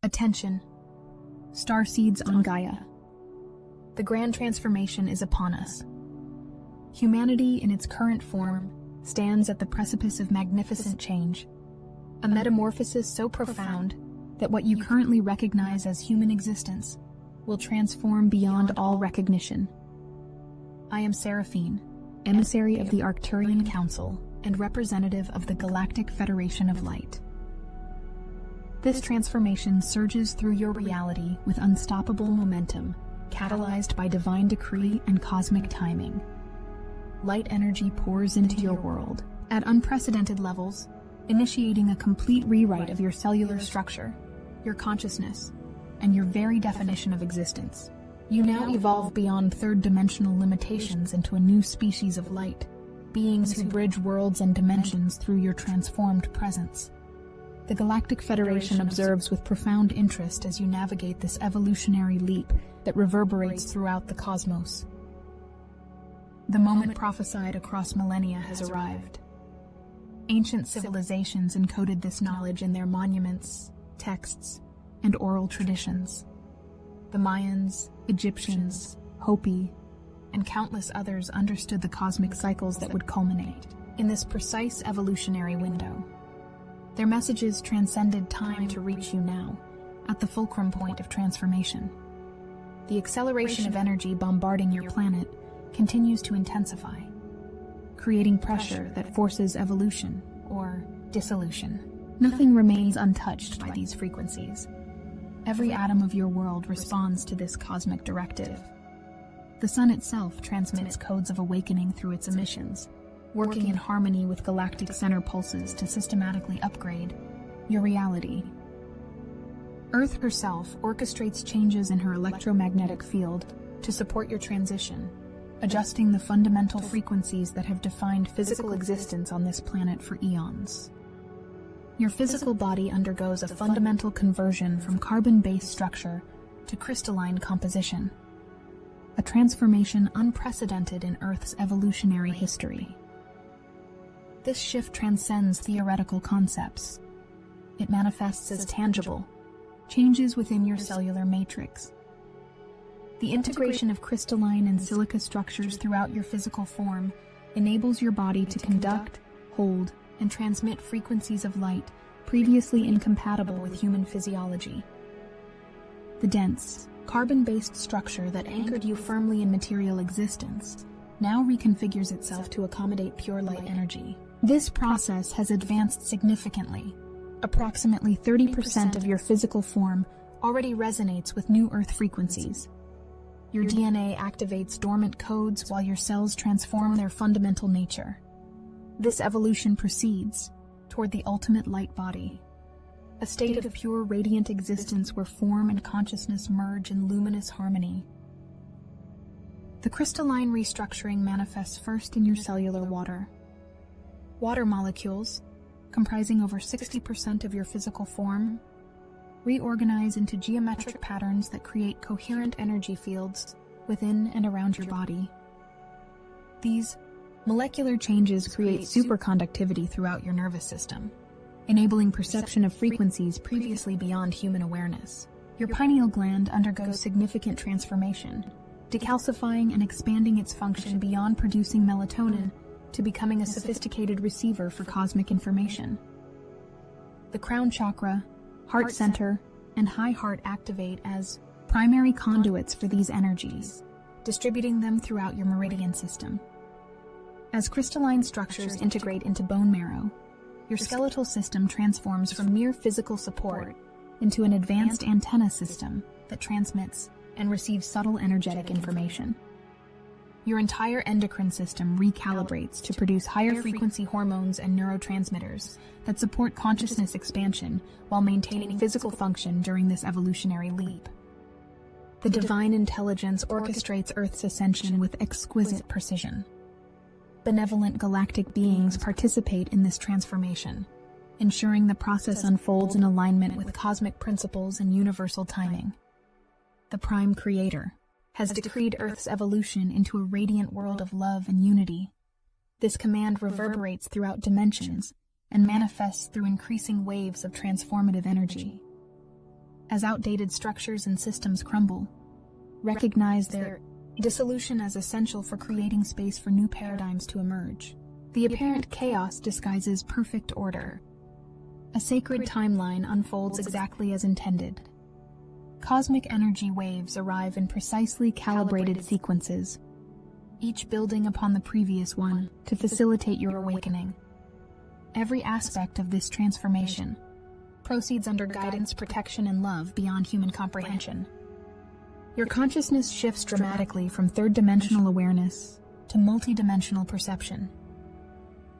Attention! Starseeds on Gaia. The grand transformation is upon us. Humanity in its current form stands at the precipice of magnificent change, a metamorphosis so profound that what you currently recognize as human existence will transform beyond all recognition. I am Seraphine, emissary of the Arcturian Council and representative of the Galactic Federation of Light. This transformation surges through your reality with unstoppable momentum, catalyzed by divine decree and cosmic timing. Light energy pours into your world at unprecedented levels, initiating a complete rewrite of your cellular structure, your consciousness, and your very definition of existence. You now evolve beyond third-dimensional limitations into a new species of light, beings who bridge worlds and dimensions through your transformed presence. The Galactic Federation observes with profound interest as you navigate this evolutionary leap that reverberates throughout the cosmos. The moment prophesied across millennia has arrived. Ancient civilizations encoded this knowledge in their monuments, texts, and oral traditions. The Mayans, Egyptians, Hopi, and countless others understood the cosmic cycles that would culminate in this precise evolutionary window. Their messages transcended time to reach you now, at the fulcrum point of transformation. The acceleration of energy bombarding your planet continues to intensify, creating pressure that forces evolution, or dissolution. Nothing remains untouched by these frequencies. Every atom of your world responds to this cosmic directive. The sun itself transmits codes of awakening through its emissions, working in harmony with galactic center pulses to systematically upgrade your reality. Earth herself orchestrates changes in her electromagnetic field to support your transition, adjusting the fundamental frequencies that have defined physical existence on this planet for eons. Your physical body undergoes a fundamental conversion from carbon-based structure to crystalline composition, a transformation unprecedented in Earth's evolutionary history. This shift transcends theoretical concepts. It manifests as tangible changes within your cellular matrix. The integration of crystalline and silica structures throughout your physical form enables your body to conduct, hold, and transmit frequencies of light previously incompatible with human physiology. The dense, carbon-based structure that anchored you firmly in material existence now reconfigures itself to accommodate pure light energy. This process has advanced significantly. Approximately 30% of your physical form already resonates with new Earth frequencies. Your DNA activates dormant codes while your cells transform their fundamental nature. This evolution proceeds toward the ultimate light body, a state of pure radiant existence where form and consciousness merge in luminous harmony. The crystalline restructuring manifests first in your cellular water. Water molecules, comprising over 60% of your physical form, reorganize into geometric patterns that create coherent energy fields within and around your body. These molecular changes create superconductivity throughout your nervous system, enabling perception of frequencies previously beyond human awareness. Your pineal gland undergoes significant transformation, decalcifying and expanding its function beyond producing melatonin to becoming a sophisticated receiver for cosmic information. The crown chakra, heart center, and high heart activate as primary conduits for these energies, distributing them throughout your meridian system. As crystalline structures integrate into bone marrow, your skeletal system transforms from mere physical support into an advanced antenna system that transmits and receives subtle energetic information. Your entire endocrine system recalibrates to produce higher frequency hormones and neurotransmitters that support consciousness expansion while maintaining physical function during this evolutionary leap. The divine intelligence orchestrates Earth's ascension with exquisite precision. Benevolent galactic beings participate in this transformation, ensuring the process unfolds in alignment with cosmic principles and universal timing. The Prime Creator has decreed Earth's evolution into a radiant world of love and unity. This command reverberates throughout dimensions and manifests through increasing waves of transformative energy. As outdated structures and systems crumble, recognize their dissolution as essential for creating space for new paradigms to emerge. The apparent chaos disguises perfect order. A sacred timeline unfolds exactly as intended. Cosmic energy waves arrive in precisely calibrated sequences, each building upon the previous one to facilitate your awakening. Every aspect of this transformation proceeds under guidance, protection, and love beyond human comprehension. Your consciousness shifts dramatically from third-dimensional awareness to multi-dimensional perception.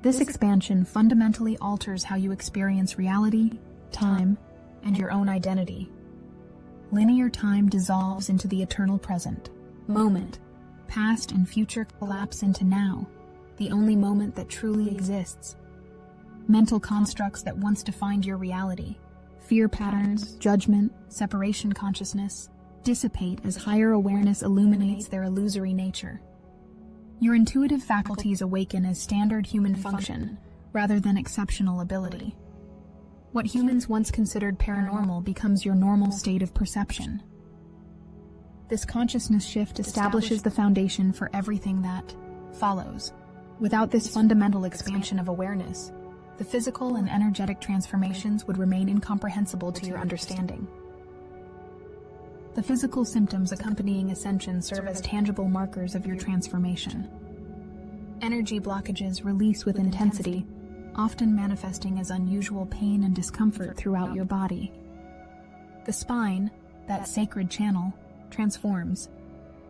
This expansion fundamentally alters how you experience reality, time, and your own identity. Linear time dissolves into the eternal present moment. Past and future collapse into now, the only moment that truly exists. Mental constructs that once defined your reality, fear patterns, judgment, separation consciousness, dissipate as higher awareness illuminates their illusory nature. Your intuitive faculties awaken as standard human function, rather than exceptional ability. What humans once considered paranormal becomes your normal state of perception. This consciousness shift establishes the foundation for everything that follows. Without this fundamental expansion of awareness, the physical and energetic transformations would remain incomprehensible to your understanding. The physical symptoms accompanying ascension serve as tangible markers of your transformation. Energy blockages release with intensity, often manifesting as unusual pain and discomfort throughout your body. The spine, that sacred channel, transforms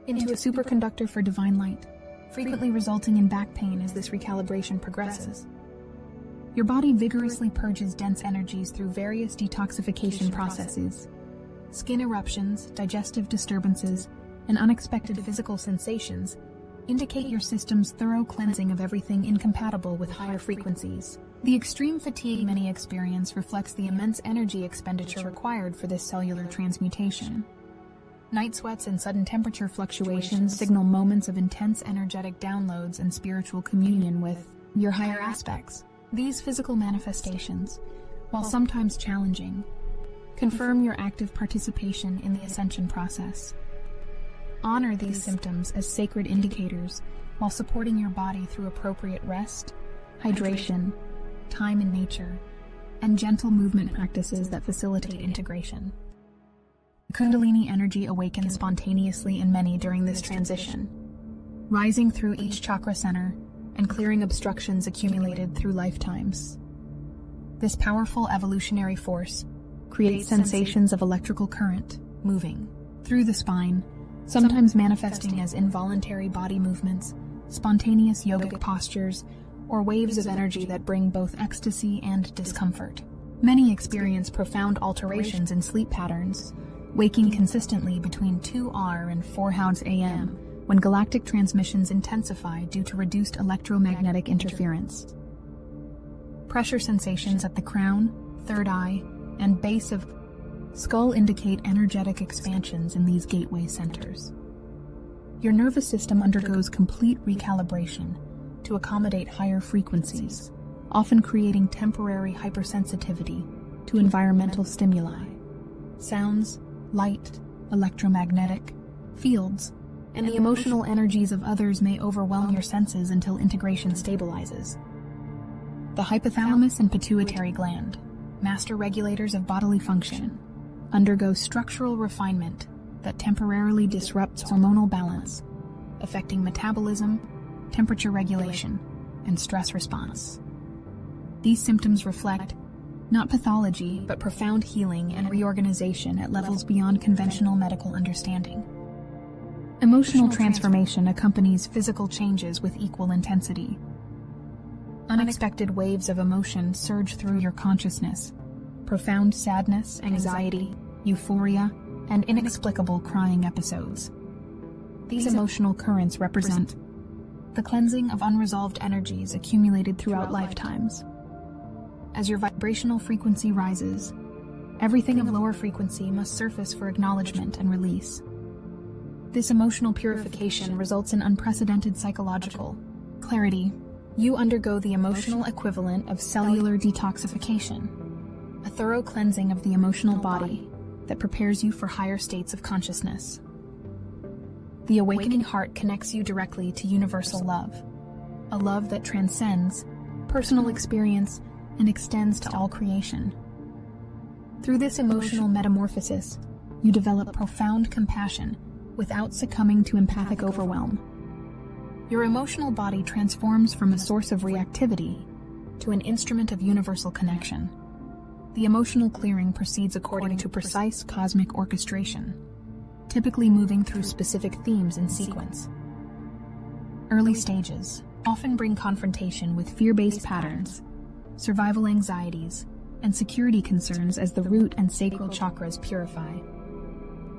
into a superconductor for divine light, frequently resulting in back pain as this recalibration progresses. Your body vigorously purges dense energies through various detoxification processes. Skin eruptions, digestive disturbances, and unexpected physical sensations indicate your system's thorough cleansing of everything incompatible with higher frequencies. The extreme fatigue many experience reflects the immense energy expenditure required for this cellular transmutation. Night sweats and sudden temperature fluctuations signal moments of intense energetic downloads and spiritual communion with your higher aspects. These physical manifestations, while sometimes challenging, confirm your active participation in the ascension process. Honor these symptoms as sacred indicators while supporting your body through appropriate rest, hydration, time in nature, and gentle movement practices that facilitate integration. Kundalini energy awakens spontaneously in many during this transition, rising through each chakra center and clearing obstructions accumulated through lifetimes. This powerful evolutionary force creates sensations of electrical current moving through the spine, sometimes manifesting as involuntary body movements, spontaneous yogic postures, or waves of energy that bring both ecstasy and discomfort. Many experience profound alterations in sleep patterns, waking consistently between 2 and 4 a.m. when galactic transmissions intensify due to reduced electromagnetic interference. Pressure sensations at the crown, third eye, and base of skull indicate energetic expansions in these gateway centers. Your nervous system undergoes complete recalibration to accommodate higher frequencies, often creating temporary hypersensitivity to environmental stimuli. Sounds, light, electromagnetic fields, and the emotional energies of others may overwhelm your senses until integration stabilizes. The hypothalamus and pituitary gland, master regulators of bodily function, undergo structural refinement that temporarily disrupts hormonal balance, affecting metabolism, temperature regulation, and stress response. These symptoms reflect not pathology, but profound healing and reorganization at levels beyond conventional medical understanding. Emotional transformation accompanies physical changes with equal intensity. Unexpected waves of emotion surge through your consciousness. Profound sadness, anxiety, euphoria, and inexplicable crying episodes. These emotional currents represent the cleansing of unresolved energies accumulated throughout lifetimes. As your vibrational frequency rises, everything of lower frequency must surface for acknowledgement and release. This emotional purification results in unprecedented psychological clarity. You undergo the emotional equivalent of cellular detoxification, a thorough cleansing of the emotional body, that prepares you for higher states of consciousness. The awakening heart connects you directly to universal love, a love that transcends personal experience and extends to all creation. Through this emotional metamorphosis, you develop profound compassion without succumbing to empathic overwhelm. Your emotional body transforms from a source of reactivity to an instrument of universal connection. The emotional clearing proceeds according to precise cosmic orchestration, typically moving through specific themes in sequence. Early stages often bring confrontation with fear-based patterns, survival anxieties, and security concerns as the root and sacral chakras purify.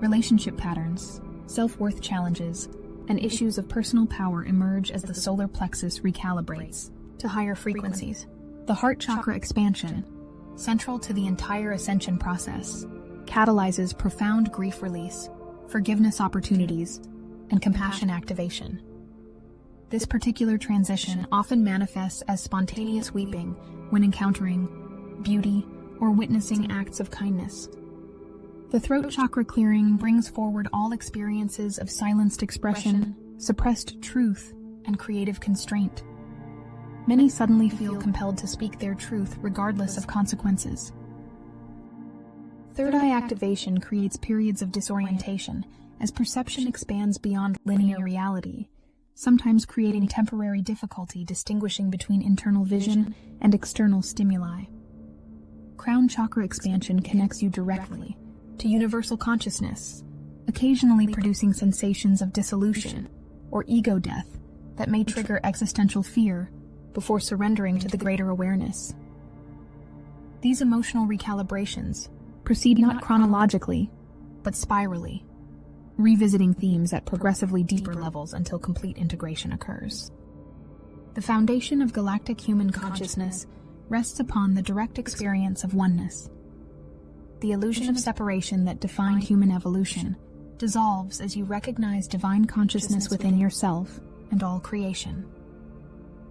Relationship patterns, self-worth challenges, and issues of personal power emerge as the solar plexus recalibrates to higher frequencies. The heart chakra expansion, central to the entire ascension process, catalyzes profound grief release, forgiveness opportunities, and compassion activation. This particular transition often manifests as spontaneous weeping when encountering beauty or witnessing acts of kindness. The throat chakra clearing brings forward all experiences of silenced expression, suppressed truth, and creative constraint. Many suddenly feel compelled to speak their truth regardless of consequences. Third eye activation creates periods of disorientation as perception expands beyond linear reality, sometimes creating temporary difficulty distinguishing between internal vision and external stimuli. Crown chakra expansion connects you directly to universal consciousness, occasionally producing sensations of dissolution or ego death that may trigger existential fear before surrendering to the greater awareness. These emotional recalibrations proceed not chronologically, but spirally, revisiting themes at progressively deeper levels until complete integration occurs. The foundation of galactic human consciousness rests upon the direct experience of oneness. The illusion of separation that defined human evolution dissolves as you recognize divine consciousness within yourself and all creation.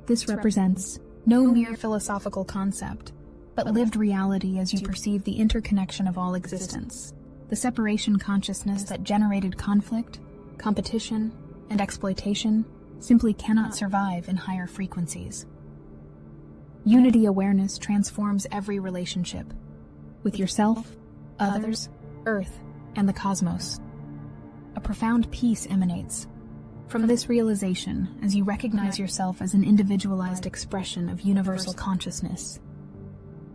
This represents no mere philosophical concept, but lived reality as you perceive the interconnection of all existence. The separation consciousness that generated conflict, competition, and exploitation simply cannot survive in higher frequencies. Unity awareness transforms every relationship, with yourself, others, Earth, and the cosmos. A profound peace emanates from this realization as you recognize yourself as an individualized expression of universal consciousness.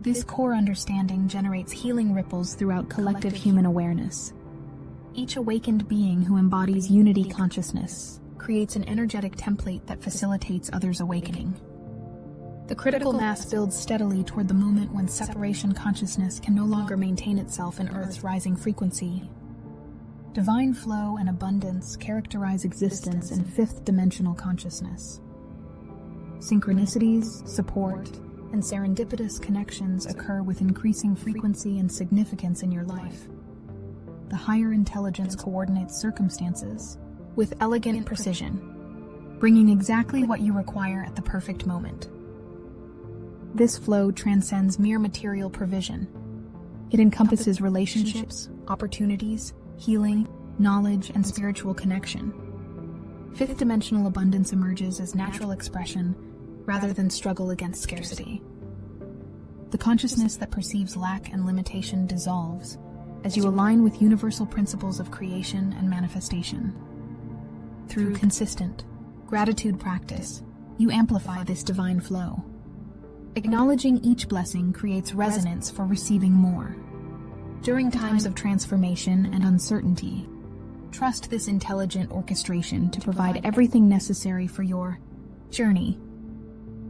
This core understanding generates healing ripples throughout collective human awareness. Each awakened being who embodies unity consciousness creates an energetic template that facilitates others' awakening. The critical mass builds steadily toward the moment when separation consciousness can no longer maintain itself in Earth's rising frequency. Divine flow and abundance characterize existence in fifth-dimensional consciousness. Synchronicities, support, and serendipitous connections occur with increasing frequency and significance in your life. The higher intelligence coordinates circumstances with elegant precision, bringing exactly what you require at the perfect moment. This flow transcends mere material provision. It encompasses relationships, opportunities, healing, knowledge, and spiritual connection. Fifth-dimensional abundance emerges as natural expression rather than struggle against scarcity. The consciousness that perceives lack and limitation dissolves as you align with universal principles of creation and manifestation. Through consistent gratitude practice, you amplify this divine flow. Acknowledging each blessing creates resonance for receiving more. During times of transformation and uncertainty, trust this intelligent orchestration to provide everything necessary for your journey.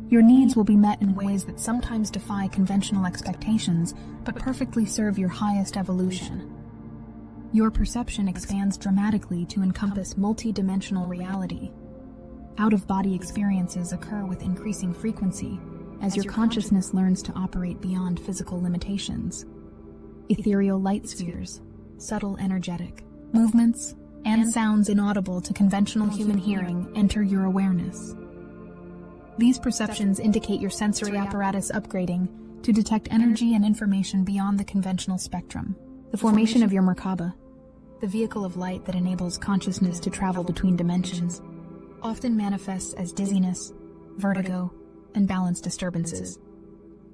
Your needs will be met in ways that sometimes defy conventional expectations, but perfectly serve your highest evolution. Your perception expands dramatically to encompass multi-dimensional reality. Out-of-body experiences occur with increasing frequency as your consciousness learns to operate beyond physical limitations. Ethereal light spheres, subtle energetic movements, and sounds inaudible to conventional human hearing enter your awareness. These perceptions indicate your sensory apparatus upgrading to detect energy and information beyond the conventional spectrum. The formation of your Merkaba, the vehicle of light that enables consciousness to travel between dimensions, often manifests as dizziness, vertigo, and balance disturbances.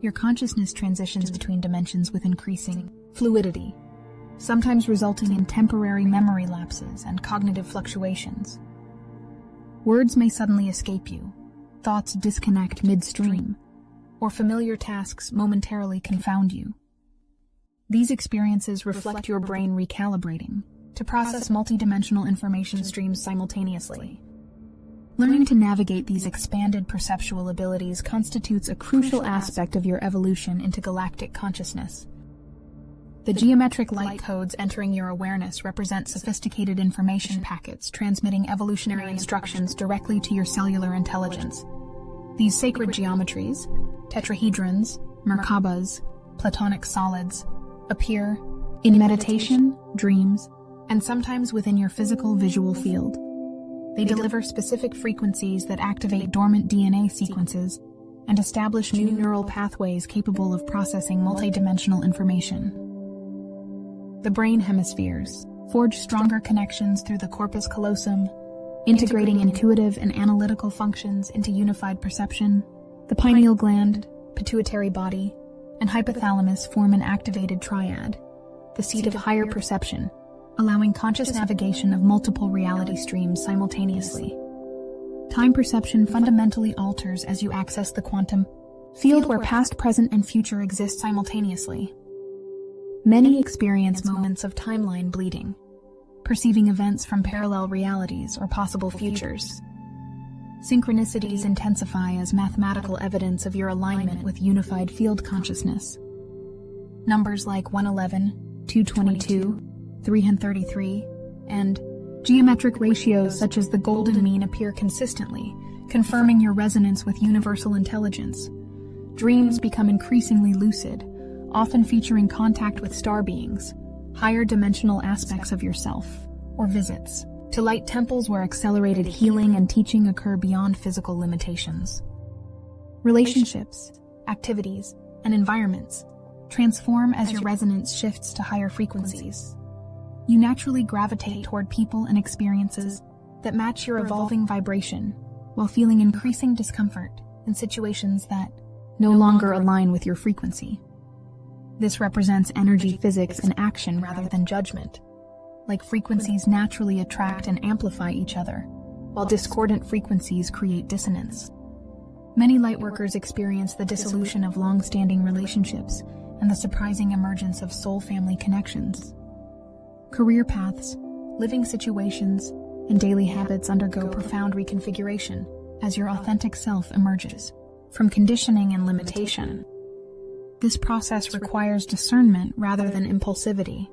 Your consciousness transitions between dimensions with increasing fluidity, sometimes resulting in temporary memory lapses and cognitive fluctuations. Words may suddenly escape you, thoughts disconnect midstream, or familiar tasks momentarily confound you. These experiences reflect your brain recalibrating to process multidimensional information streams simultaneously. Learning to navigate these expanded perceptual abilities constitutes a crucial aspect of your evolution into galactic consciousness. The geometric light codes entering your awareness represent sophisticated information packets transmitting evolutionary instructions directly to your cellular intelligence. These sacred geometries, tetrahedrons, Merkabas, platonic solids, appear in meditation, dreams, and sometimes within your physical visual field. They deliver specific frequencies that activate dormant DNA sequences and establish new neural pathways capable of processing multidimensional information. The brain hemispheres forge stronger connections through the corpus callosum, integrating intuitive and analytical functions into unified perception. The pineal gland, pituitary body, and hypothalamus form an activated triad, the seat of higher perception, allowing conscious navigation of multiple reality streams simultaneously. Time perception fundamentally alters as you access the quantum field where past, present, and future exist simultaneously. Many experience moments of timeline bleeding, perceiving events from parallel realities or possible futures. Synchronicities intensify as mathematical evidence of your alignment with unified field consciousness. Numbers like 111, 222, 333, and geometric ratios such as the golden mean appear consistently, confirming your resonance with universal intelligence. Dreams become increasingly lucid, often featuring contact with star beings, higher dimensional aspects of yourself, or visits to light temples where accelerated healing and teaching occur beyond physical limitations. Relationships, activities, and environments transform as your resonance shifts to higher frequencies. You naturally gravitate toward people and experiences that match your evolving vibration, while feeling increasing discomfort in situations that no longer align with your frequency. This represents energy physics in action rather than judgment. Like frequencies naturally attract and amplify each other, while discordant frequencies create dissonance. Many lightworkers experience the dissolution of long-standing relationships and the surprising emergence of soul family connections. Career paths, living situations, and daily habits undergo profound reconfiguration as your authentic self emerges from conditioning and limitation. This process requires discernment rather than impulsivity,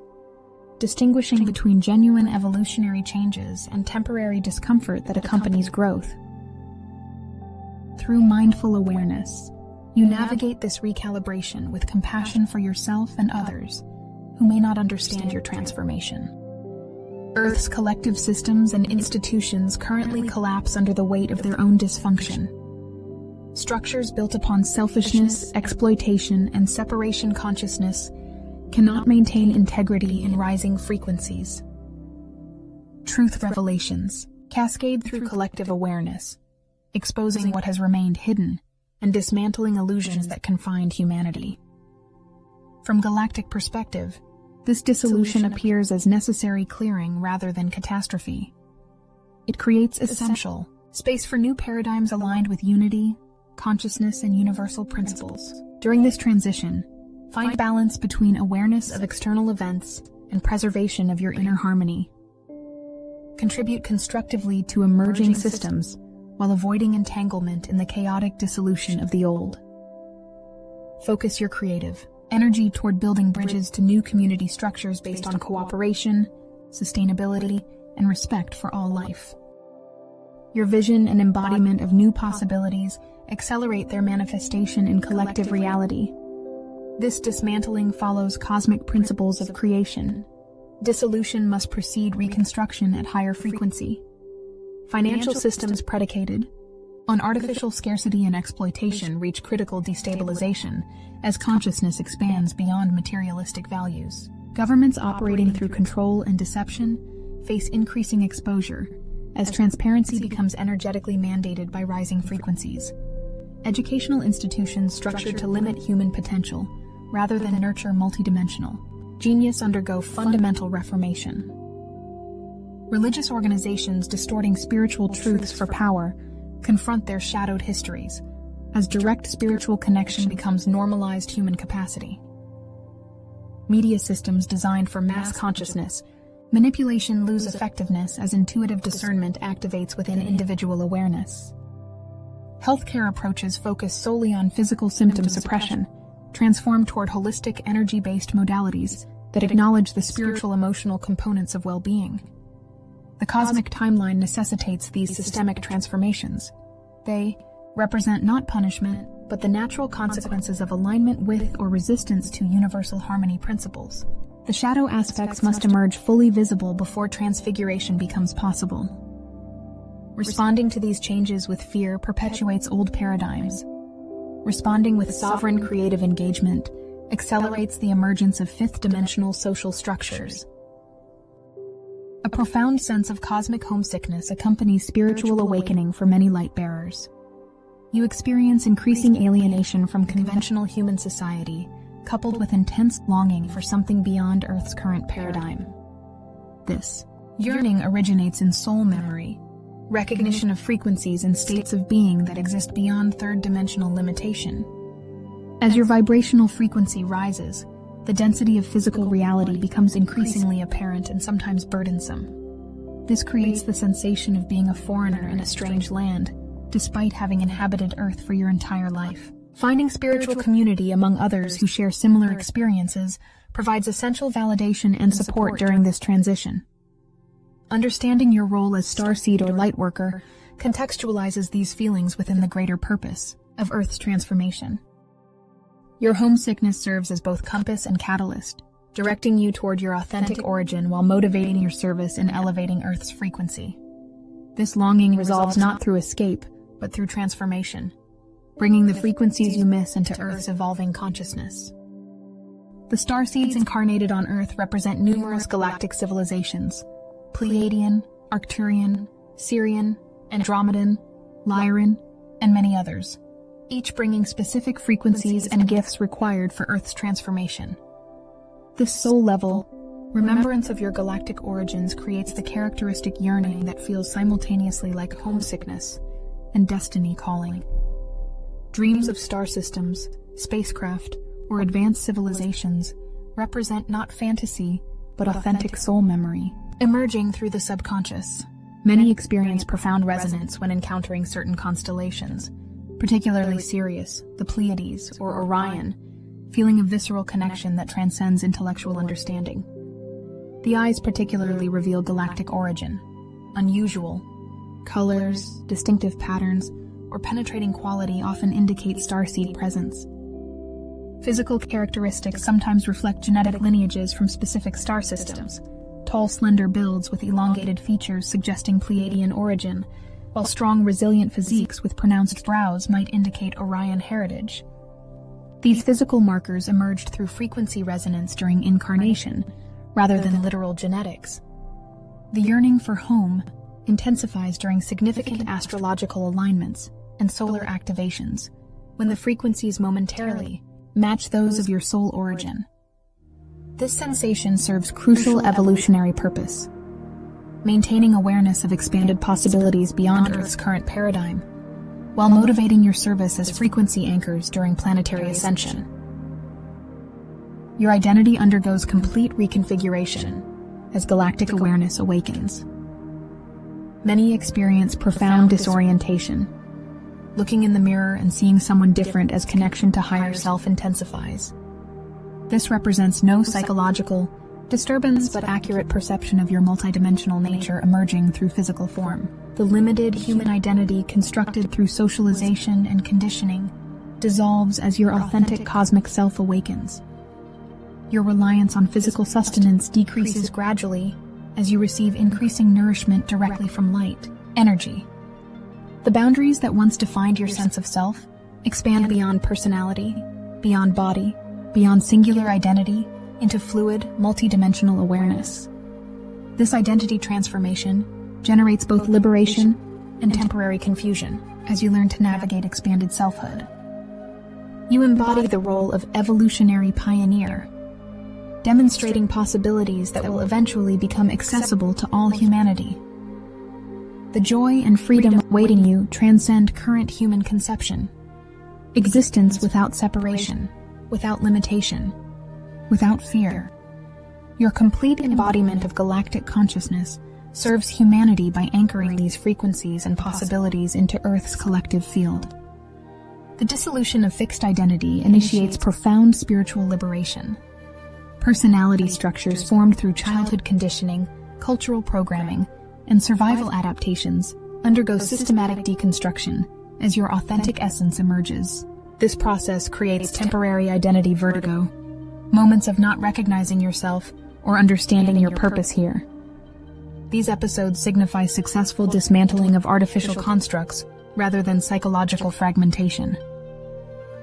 distinguishing between genuine evolutionary changes and temporary discomfort that accompanies growth. Through mindful awareness, you navigate this recalibration with compassion for yourself and others who may not understand your transformation. Earth's collective systems and institutions currently collapse under the weight of their own dysfunction. Structures built upon selfishness, exploitation, and separation consciousness cannot maintain integrity in rising frequencies. Truth revelations cascade through collective awareness, exposing what has remained hidden and dismantling illusions that confined humanity. From galactic perspective, this dissolution appears as necessary clearing rather than catastrophe. It creates essential space for new paradigms aligned with unity, consciousness, and universal principles. During this transition, find balance between awareness of external events and preservation of your inner harmony. Contribute constructively to emerging systems while avoiding entanglement in the chaotic dissolution of the old. Focus your creative energy toward building bridges to new community structures based on cooperation, sustainability, and respect for all life. Your vision and embodiment of new possibilities accelerate their manifestation in collective reality. This dismantling follows cosmic principles of creation. Dissolution must precede reconstruction at higher frequency. Financial systems predicated on artificial scarcity and exploitation reach critical destabilization as consciousness expands beyond materialistic values. Governments operating through control and deception face increasing exposure as transparency becomes energetically mandated by rising frequencies. Educational institutions structured to limit human potential rather than nurture multidimensional genius undergo fundamental reformation. Religious organizations distorting spiritual truths for power confront their shadowed histories as direct spiritual connection becomes normalized human capacity. Media systems designed for mass consciousness manipulation lose effectiveness as intuitive discernment activates within individual awareness. Healthcare approaches focus solely on physical symptom suppression, transform toward holistic energy-based modalities that acknowledge the spiritual emotional components of well-being. The cosmic timeline necessitates these systemic transformations. They represent not punishment, but the natural consequences of alignment with or resistance to universal harmony principles. The shadow aspects must emerge fully visible before transfiguration becomes possible. Responding to these changes with fear perpetuates old paradigms. Responding with sovereign creative engagement accelerates the emergence of fifth-dimensional social structures. A profound sense of cosmic homesickness accompanies spiritual awakening for many light-bearers. You experience increasing alienation from conventional human society, coupled with intense longing for something beyond Earth's current paradigm. This yearning originates in soul memory, recognition of frequencies and states of being that exist beyond third-dimensional limitation. As your vibrational frequency rises, the density of physical reality becomes increasingly apparent and sometimes burdensome. This creates the sensation of being a foreigner in a strange land, despite having inhabited Earth for your entire life. Finding spiritual community among others who share similar experiences provides essential validation and support during this transition. Understanding your role as starseed or lightworker contextualizes these feelings within the greater purpose of Earth's transformation. Your homesickness serves as both compass and catalyst, directing you toward your authentic origin while motivating your service in elevating Earth's frequency. This longing resolves not through escape, but through transformation, bringing the frequencies you miss into Earth's evolving consciousness. The starseeds incarnated on Earth represent numerous galactic civilizations: Pleiadian, Arcturian, Sirian, Andromedan, Lyran, and many others, each bringing specific frequencies and gifts required for Earth's transformation. This soul-level remembrance of your galactic origins creates the characteristic yearning that feels simultaneously like homesickness and destiny calling. Dreams of star systems, spacecraft, or advanced civilizations represent not fantasy, but authentic soul memory, emerging through the subconscious. Many experience profound resonance when encountering certain constellations, particularly Sirius, the Pleiades, or Orion, feeling a visceral connection that transcends intellectual understanding. The eyes particularly reveal galactic origin. Unusual colors, distinctive patterns, or penetrating quality often indicate starseed presence. Physical characteristics sometimes reflect genetic lineages from specific star systems. Tall, slender builds with elongated features suggesting Pleiadian origin, while strong, resilient physiques with pronounced brows might indicate Orion heritage. These physical markers emerged through frequency resonance during incarnation, rather than literal genetics. The yearning for home intensifies during significant astrological alignments and solar activations, when the frequencies momentarily match those of your soul origin. This sensation serves crucial evolutionary purpose, maintaining awareness of expanded possibilities beyond Earth's current paradigm, while motivating your service as frequency anchors during planetary ascension. Your identity undergoes complete reconfiguration as galactic awareness awakens. Many experience profound disorientation. Looking in the mirror and seeing someone different as connection to higher self intensifies. This represents no psychological disturbance but accurate perception of your multidimensional nature emerging through physical form. The limited human identity constructed through socialization and conditioning dissolves as your authentic cosmic self awakens. Your reliance on physical sustenance decreases gradually as you receive increasing nourishment directly from light, energy. The boundaries that once defined your sense of self expand beyond personality, beyond body, beyond singular identity, into fluid, multidimensional awareness. This identity transformation generates both liberation and temporary confusion as you learn to navigate expanded selfhood. You embody the role of evolutionary pioneer, demonstrating possibilities that will eventually become accessible to all humanity. The joy and freedom awaiting you transcend current human conception. Existence without separation, without limitation, without fear. Your complete embodiment of galactic consciousness serves humanity by anchoring these frequencies and possibilities into Earth's collective field. The dissolution of fixed identity initiates profound spiritual liberation. Personality structures formed through childhood conditioning, cultural programming, and survival adaptations undergo systematic deconstruction as your authentic essence emerges. This process creates temporary identity vertigo, moments of not recognizing yourself or understanding your purpose here. These episodes signify successful dismantling of artificial constructs rather than psychological fragmentation.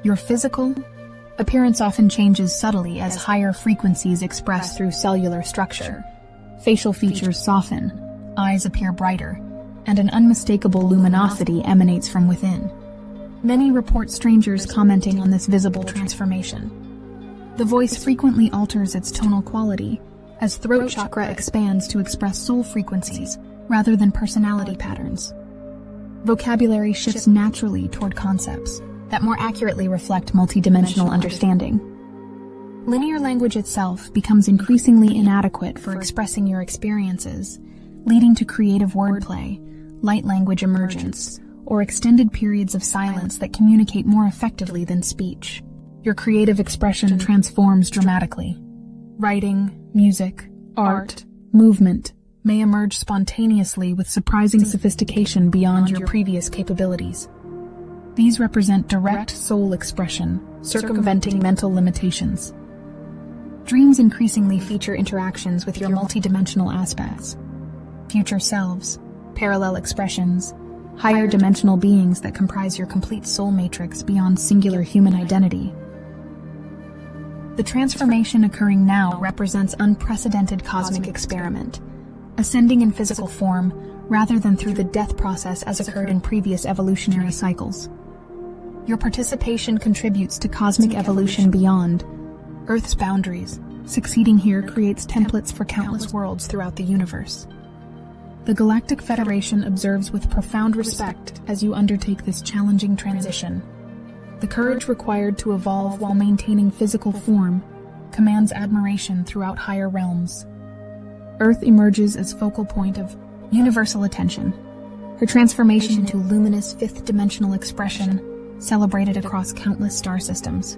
Your physical appearance often changes subtly as higher frequencies express through cellular structure. Facial features soften, eyes appear brighter, and an unmistakable luminosity emanates from within. Many report strangers commenting on this visible transformation. The voice frequently alters its tonal quality as throat chakra expands to express soul frequencies rather than personality patterns. Vocabulary shifts naturally toward concepts that more accurately reflect multidimensional understanding. Linear language itself becomes increasingly inadequate for expressing your experiences, leading to creative wordplay, light language emergence, or extended periods of silence that communicate more effectively than speech. Your creative expression transforms dramatically. Writing, music, art, movement may emerge spontaneously with surprising sophistication beyond your previous capabilities. These represent direct soul expression, circumventing mental limitations. Dreams increasingly feature interactions with your multidimensional aspects, future selves, parallel expressions, higher dimensional beings that comprise your complete soul matrix beyond singular human identity. The transformation occurring now represents unprecedented cosmic experiment, ascending in physical form rather than through the death process as occurred in previous evolutionary cycles. Your participation contributes to cosmic evolution beyond Earth's boundaries. Succeeding here creates templates for countless worlds throughout the universe. The Galactic Federation observes with profound respect as you undertake this challenging transition. The courage required to evolve while maintaining physical form commands admiration throughout higher realms. Earth emerges as focal point of universal attention, her transformation into luminous fifth-dimensional expression celebrated across countless star systems.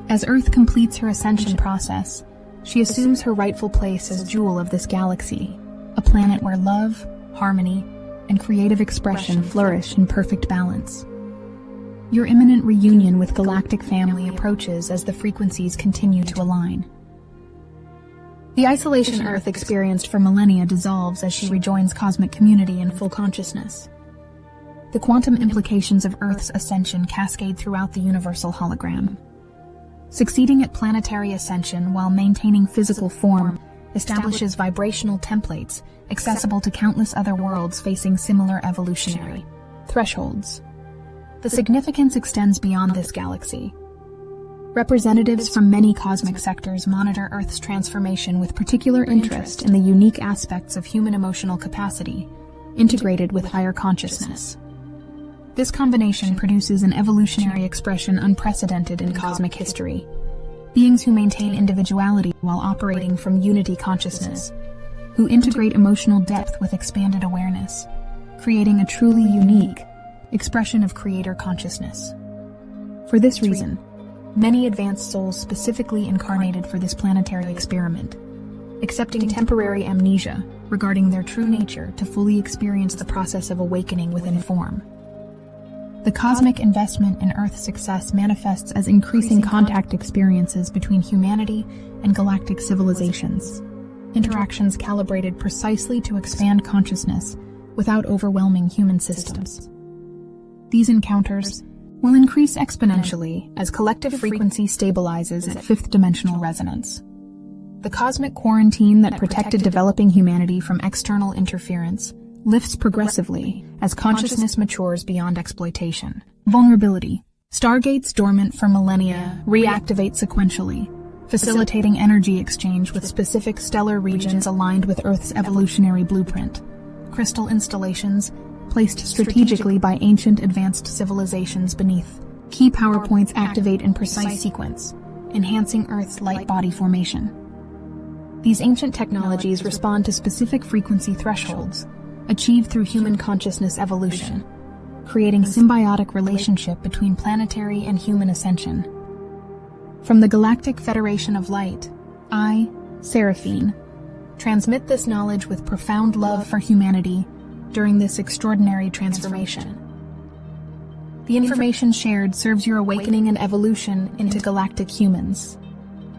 As Earth completes her ascension process, she assumes her rightful place as jewel of this galaxy, a planet where love, harmony, and creative expression flourish in perfect balance. Your imminent reunion with Galactic Family approaches as the frequencies continue to align. The isolation Earth experienced for millennia dissolves as she rejoins cosmic community in full consciousness. The quantum implications of Earth's ascension cascade throughout the universal hologram. Succeeding at planetary ascension while maintaining physical form establishes vibrational templates accessible to countless other worlds facing similar evolutionary thresholds. The significance extends beyond this galaxy. Representatives from many cosmic sectors monitor Earth's transformation with particular interest in the unique aspects of human emotional capacity, integrated with higher consciousness. This combination produces an evolutionary expression unprecedented in cosmic history. Beings who maintain individuality while operating from unity consciousness, who integrate emotional depth with expanded awareness, creating a truly unique expression of creator consciousness. For this reason, many advanced souls specifically incarnated for this planetary experiment, accepting temporary amnesia regarding their true nature to fully experience the process of awakening within form. The cosmic investment in Earth's success manifests as increasing contact experiences between humanity and galactic civilizations, interactions calibrated precisely to expand consciousness without overwhelming human systems. These encounters will increase exponentially as collective frequency stabilizes at fifth-dimensional resonance. The cosmic quarantine that protected developing humanity from external interference lifts progressively as consciousness matures beyond exploitation. Vulnerability. Stargates dormant for millennia reactivate sequentially, facilitating energy exchange with specific stellar regions aligned with Earth's evolutionary blueprint. Crystal installations, placed strategically by ancient advanced civilizations beneath. Key power points activate in precise sequence, enhancing Earth's light body formation. These ancient technologies respond to specific frequency thresholds, achieved through human consciousness evolution, creating symbiotic relationship between planetary and human ascension. From the Galactic Federation of Light, I, Seraphine, transmit this knowledge with profound love for humanity during this extraordinary transformation. The information shared serves your awakening and evolution into galactic humans,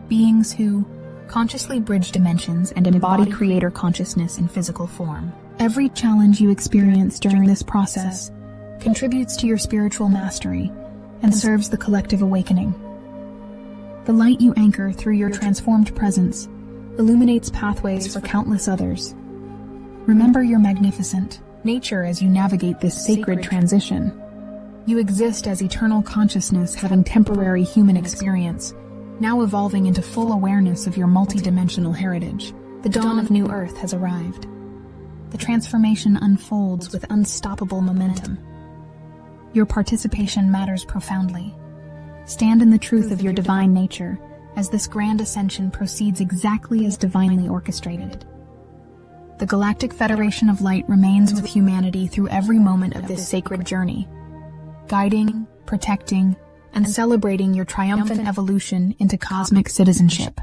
beings who consciously bridge dimensions and embody creator consciousness in physical form. Every challenge you experience during this process contributes to your spiritual mastery and serves the collective awakening. The light you anchor through your transformed presence illuminates pathways for countless others. Remember your magnificent nature as you navigate this sacred transition. You exist as eternal consciousness having temporary human experience, now evolving into full awareness of your multidimensional heritage. The dawn of New Earth has arrived. The transformation unfolds with unstoppable momentum. Your participation matters profoundly. Stand in the truth of your divine nature as this grand ascension proceeds exactly as divinely orchestrated. The Galactic Federation of Light remains with humanity through every moment of this sacred journey, guiding, protecting, and celebrating your triumphant evolution into cosmic citizenship.